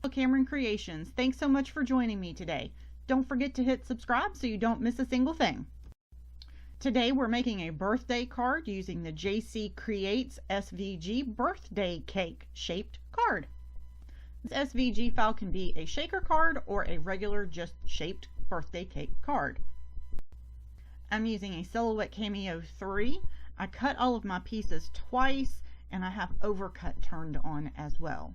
Cameron Creations. Thanks so much for joining me today. Don't forget to hit subscribe so you don't miss a single thing. Today we're making a birthday card using the JC Creates SVG birthday cake shaped card. This SVG file can be a shaker card or a regular just shaped birthday cake card. I'm using a Silhouette Cameo 3. I cut all of my pieces twice and I have overcut turned on as well.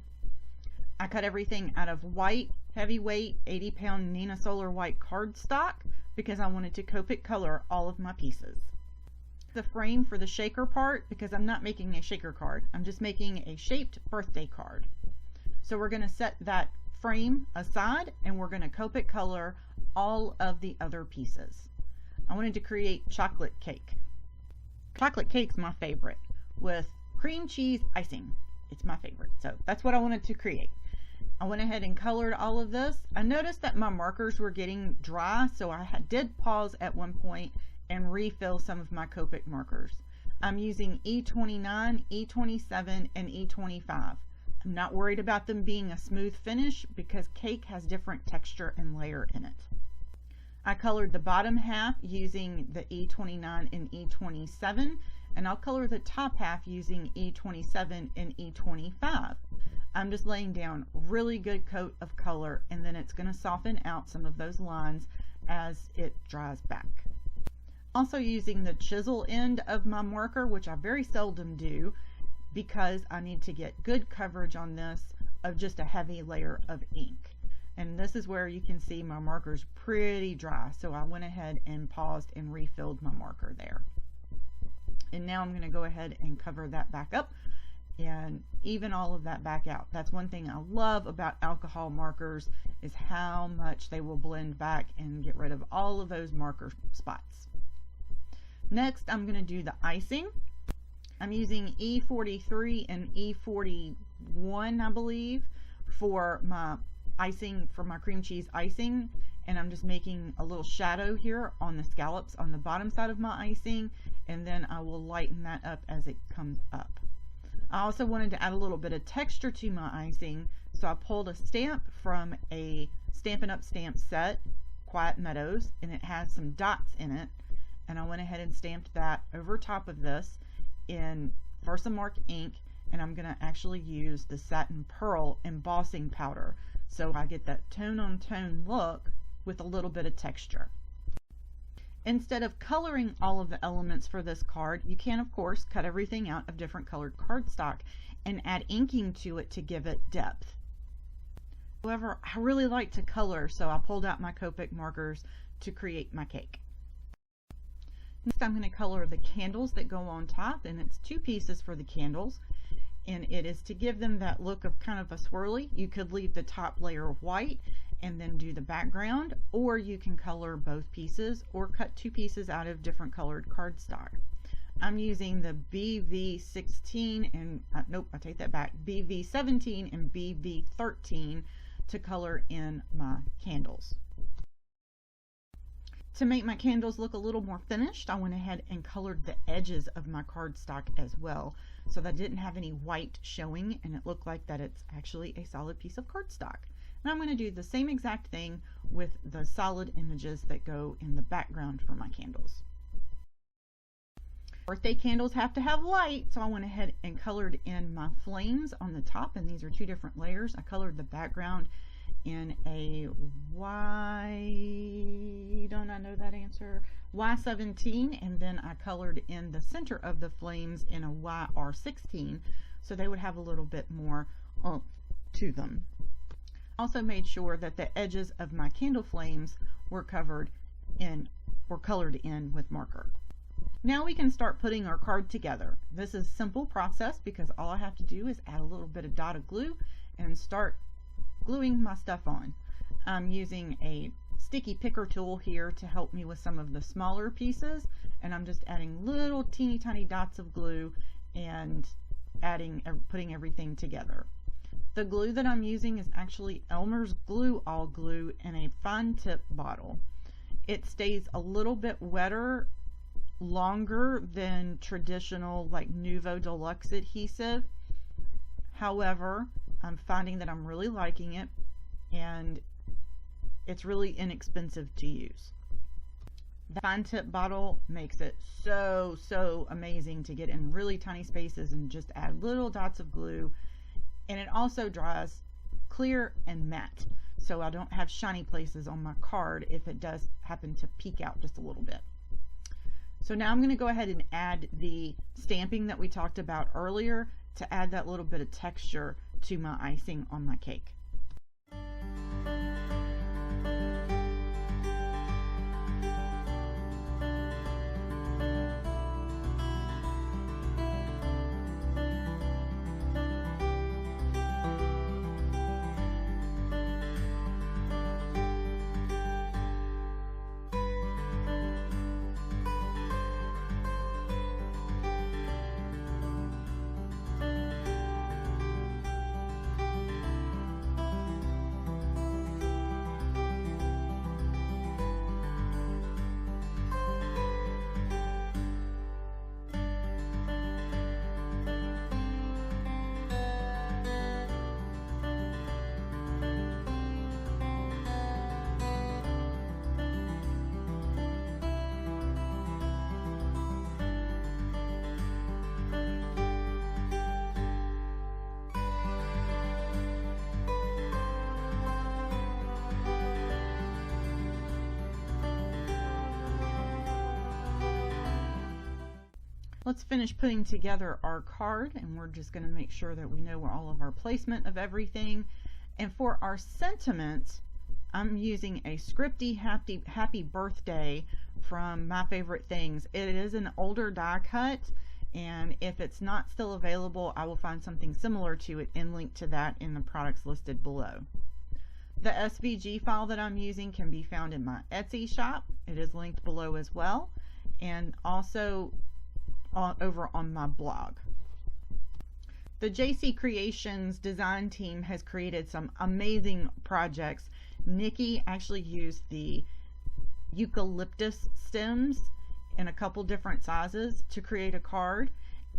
I cut everything out of white, heavyweight, 80-pound Nina Solar white cardstock because I wanted to Copic color all of my pieces. The frame for the shaker part because I'm not making a shaker card. I'm just making a shaped birthday card. So we're going to set that frame aside and we're going to Copic color all of the other pieces. I wanted to create chocolate cake. Chocolate cake's my favorite with cream cheese icing. It's my favorite. So that's what I wanted to create. I went ahead and colored all of this. I noticed that my markers were getting dry, so I did pause at one point and refill some of my Copic markers. I'm using E29, E27, and E25. I'm not worried about them being a smooth finish because cake has different texture and layer in it. I colored the bottom half using the E29 and E27, and I'll color the top half using E27 and E25. I'm just laying down really good coat of color and then it's going to soften out some of those lines as it dries back. Also using the chisel end of my marker, which I very seldom do because I need to get good coverage on this of just a heavy layer of ink. And this is where you can see my marker's pretty dry, so I went ahead and paused and refilled my marker there. And now I'm going to go ahead and cover that back up and even all of that back out. That's one thing I love about alcohol markers is how much they will blend back and get rid of all of those marker spots. Next, I'm going to do the icing. I'm using E43 and E41, I believe, for my icing, for my cream cheese icing, and I'm just making a little shadow here on the scallops on the bottom side of my icing, and then I will lighten that up as it comes up. I also wanted to add a little bit of texture to my icing, so I pulled a stamp from a Stampin' Up! Stamp set, Quiet Meadows, and it has some dots in it, and I went ahead and stamped that over top of this in Versamark ink, and I'm going to actually use the Satin Pearl embossing powder, so I get that tone-on-tone look with a little bit of texture. Instead of coloring all of the elements for this card, you can of course cut everything out of different colored cardstock and add inking to it to give it depth. However, I really like to color, so I pulled out my Copic markers to create my cake. Next, I'm going to color the candles that go on top, and it's two pieces for the candles, and it is to give them that look of kind of a swirly. You could leave the top layer white and then do the background, or you can color both pieces or cut two pieces out of different colored cardstock. I'm using the BV16 and nope, I take that back, BV17 and BV13 to color in my candles. To make my candles look a little more finished, I went ahead and colored the edges of my cardstock as well, so that I didn't have any white showing and it looked like that it's actually a solid piece of cardstock. And I'm going to do the same exact thing with the solid images that go in the background for my candles. Birthday candles have to have light, so I went ahead and colored in my flames on the top, and these are two different layers. I colored the background in a Y17, and then I colored in the center of the flames in a YR16, so they would have a little bit more oomph to them. Also made sure that the edges of my candle flames were colored in with marker. Now we can start putting our card together. This is a simple process because all I have to do is add a little bit of dot of glue and start gluing my stuff on. I'm using a sticky picker tool here to help me with some of the smaller pieces, and I'm just adding little teeny tiny dots of glue and putting everything together. The glue that I'm using is actually Elmer's Glue All glue in a fine tip bottle. It stays a little bit wetter longer than traditional like Nuvo Deluxe adhesive. However, I'm finding that I'm really liking it and it's really inexpensive to use. The fine tip bottle makes it so amazing to get in really tiny spaces and just add little dots of glue, and it also dries clear and matte, so I don't have shiny places on my card if it does happen to peek out just a little bit. So now I'm going to go ahead and add the stamping that we talked about earlier to add that little bit of texture to my icing on my cake. Let's finish putting together our card, and we're just going to make sure that we know where all of our placement of everything. And for our sentiment, I'm using a scripty happy birthday from My Favorite Things. It is an older die cut, and if it's not still available, I will find something similar to it and link to that in the products listed below. The SVG file that I'm using can be found in my Etsy shop. It is linked below as well, and also over on my blog. The JC Creations design team has created some amazing projects. Nikki actually used the eucalyptus stems in a couple different sizes to create a card,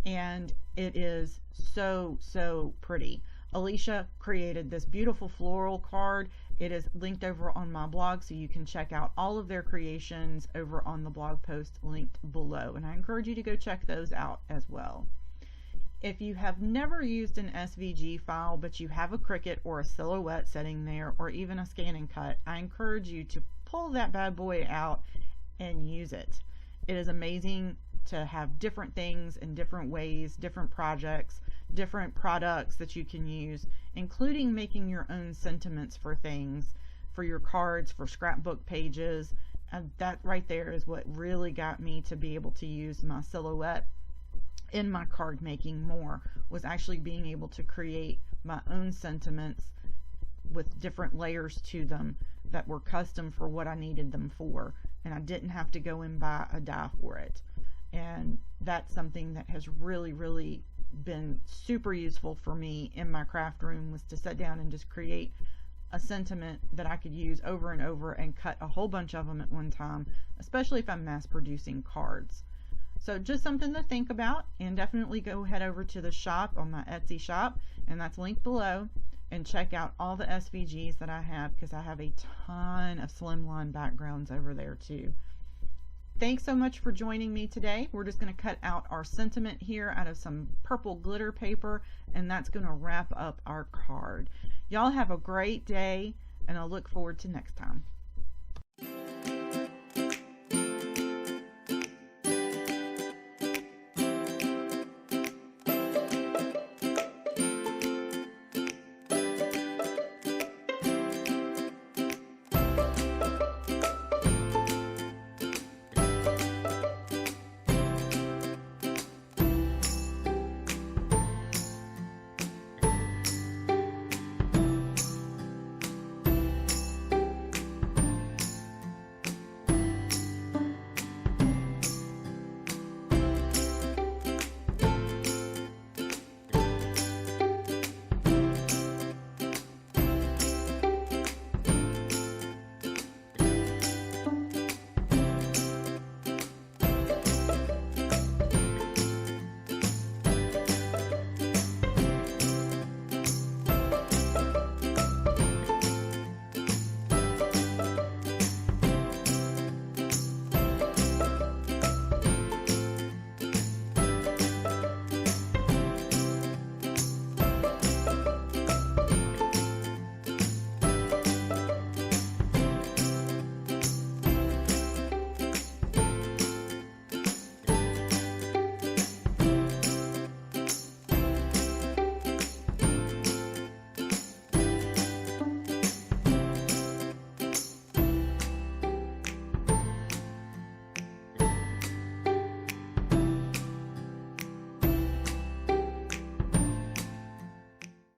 and it is so pretty. Alicia created this beautiful floral card. It is linked over on my blog, so you can check out all of their creations over on the blog post linked below, and I encourage you to go check those out as well. If you have never used an SVG file, but you have a Cricut or a Silhouette sitting there, or even a Scan and Cut, I encourage you to pull that bad boy out and use it. It is amazing to have different things in different ways, different projects, different products that you can use, including making your own sentiments for things, for your cards, for scrapbook pages. And that right there is what really got me to be able to use my Silhouette in my card making more, was actually being able to create my own sentiments with different layers to them that were custom for what I needed them for, and I didn't have to go and buy a die for it. And that's something that has really been super useful for me in my craft room, was to sit down and just create a sentiment that I could use over and over and cut a whole bunch of them at one time, especially if I'm mass producing cards. So just something to think about, and definitely go head over to the shop on my Etsy shop, and that's linked below, and check out all the SVGs that I have, because I have a ton of slimline backgrounds over there too. Thanks so much for joining me today. We're just going to cut out our sentiment here out of some purple glitter paper, and that's going to wrap up our card. Y'all have a great day, and I'll look forward to next time.